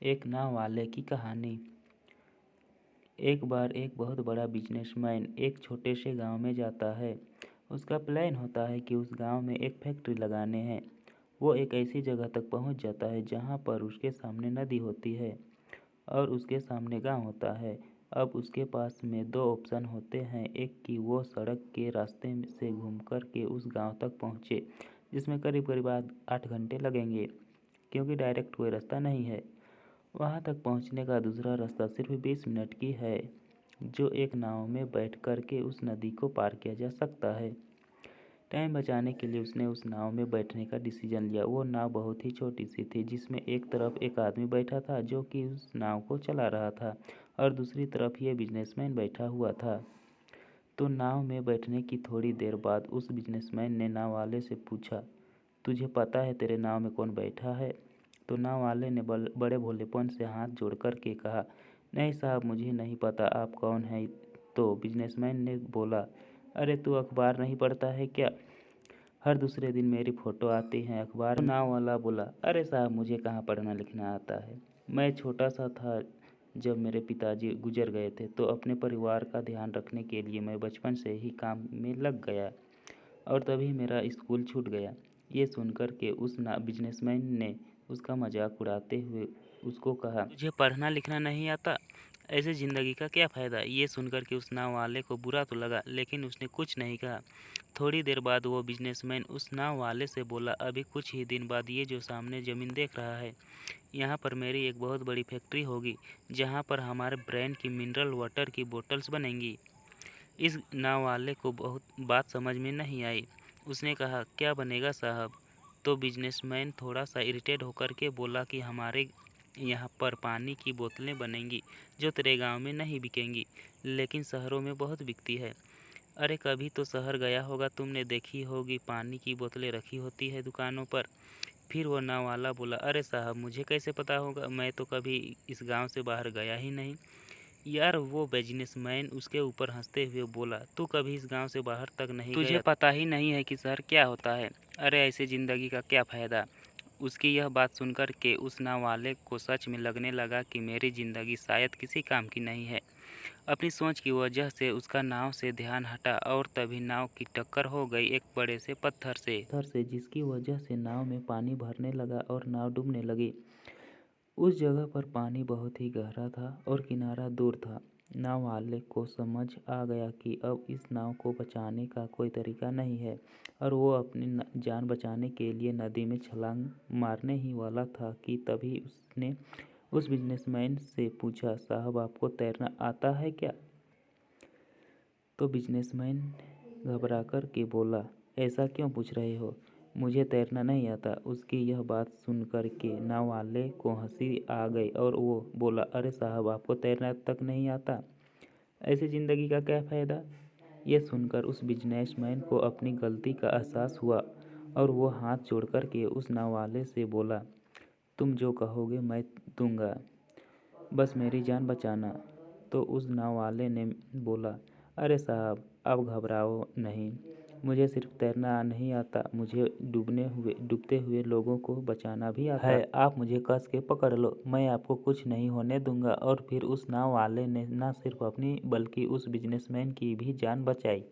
एक नाव वाले की कहानी। एक बार एक बहुत बड़ा बिजनेसमैन एक छोटे से गांव में जाता है। उसका प्लान होता है कि उस गांव में एक फैक्ट्री लगाने हैं। वो एक ऐसी जगह तक पहुंच जाता है जहां पर उसके सामने नदी होती है और उसके सामने गांव होता है। अब उसके पास में दो ऑप्शन होते हैं, एक कि वो सड़क के रास्ते से घूम कर के उस गांव तक पहुंचे, जिसमें करीब करीब 8 घंटे लगेंगे, क्योंकि डायरेक्ट कोई रास्ता नहीं है। वहां तक पहुंचने का दूसरा रास्ता सिर्फ 20 मिनट की है, जो एक नाव में बैठ कर के उस नदी को पार किया जा सकता है। टाइम बचाने के लिए उसने उस नाव में बैठने का डिसीजन लिया। वो नाव बहुत ही छोटी सी थी, जिसमें एक तरफ एक आदमी बैठा था जो कि उस नाव को चला रहा था और दूसरी तरफ ये बिजनेसमैन बैठा हुआ था। तो नाव में बैठने की थोड़ी देर बाद उस बिजनेसमैन ने नाव वाले से पूछा, तुझे पता है तेरे नाव में कौन बैठा है? तो नाव वाले ने बड़े भोलेपन से हाथ जोड़ कर के कहा, नहीं साहब, मुझे नहीं पता, आप कौन हैं? तो बिजनेसमैन ने बोला, अरे तू अखबार नहीं पढ़ता है क्या? हर दूसरे दिन मेरी फ़ोटो आती है अखबार में। नाव वाला बोला, अरे साहब, मुझे कहाँ पढ़ना लिखना आता है। मैं छोटा सा था जब मेरे पिताजी गुजर गए थे, तो अपने परिवार का ध्यान रखने के लिए मैं बचपन से ही काम में लग गया और तभी मेरा स्कूल छूट गया। ये सुनकर के उस बिजनेसमैन ने उसका मजाक उड़ाते हुए उसको कहा, तुझे पढ़ना लिखना नहीं आता, ऐसे ज़िंदगी का क्या फ़ायदा? ये सुनकर के उस नाव वाले को बुरा तो लगा, लेकिन उसने कुछ नहीं कहा। थोड़ी देर बाद वो बिजनेसमैन उस नाव वाले से बोला, अभी कुछ ही दिन बाद ये जो सामने ज़मीन देख रहा है, यहाँ पर मेरी एक बहुत बड़ी फैक्ट्री होगी, जहाँ पर हमारे ब्रांड की मिनरल वाटर की बोतल्स बनेंगी। इस नाव वाले को बहुत बात समझ में नहीं आई। उसने कहा, क्या बनेगा साहब? तो बिजनेसमैन थोड़ा सा इरिटेट होकर के बोला कि हमारे यहाँ पर पानी की बोतलें बनेंगी, जो तेरे गांव में नहीं बिकेंगी, लेकिन शहरों में बहुत बिकती है। अरे कभी तो शहर गया होगा, तुमने देखी होगी पानी की बोतलें रखी होती है दुकानों पर। फिर वो नाव वाला बोला, अरे साहब, मुझे कैसे पता होगा, मैं तो कभी इस गांव से बाहर गया ही नहीं। यार, वो बिजनेसमैन उसके ऊपर हंसते हुए बोला, तू कभी इस गांव से बाहर तक नहीं तुझे गया, पता ही नहीं है कि शहर क्या होता है। अरे ऐसे ज़िंदगी का क्या फ़ायदा? उसकी यह बात सुनकर के उस नाव वाले को सच में लगने लगा कि मेरी ज़िंदगी शायद किसी काम की नहीं है। अपनी सोच की वजह से उसका नाव से ध्यान हटा और तभी नाव की टक्कर हो गई एक बड़े से पत्थर से, जिसकी वजह से नाव में पानी भरने लगा और नाव डूबने लगी। उस जगह पर पानी बहुत ही गहरा था और किनारा दूर था। नाव वाले को समझ आ गया कि अब इस नाव को बचाने का कोई तरीका नहीं है और वो अपनी जान बचाने के लिए नदी में छलांग मारने ही वाला था कि तभी उसने उस बिजनेसमैन से पूछा, साहब, आपको तैरना आता है क्या? तो बिजनेसमैन घबरा कर के बोला, ऐसा क्यों पूछ रहे हो? मुझे तैरना नहीं आता। उसकी यह बात सुनकर के नाव वाले को हंसी आ गई और वो बोला, अरे साहब, आपको तैरना तक नहीं आता, ऐसी ज़िंदगी का क्या फ़ायदा? ये सुनकर उस बिजनेसमैन को अपनी गलती का एहसास हुआ और वो हाथ जोड़ कर के उस नाव वाले से बोला, तुम जो कहोगे मैं दूंगा, बस मेरी जान बचाना। तो उस नाव वाले ने बोला, अरे साहब, आप घबराओ नहीं, मुझे सिर्फ तैरना नहीं आता, मुझे डूबते हुए लोगों को बचाना भी आता है। आप मुझे कस के पकड़ लो, मैं आपको कुछ नहीं होने दूंगा। और फिर उस नाव वाले ने न सिर्फ अपनी बल्कि उस बिजनेसमैन की भी जान बचाई।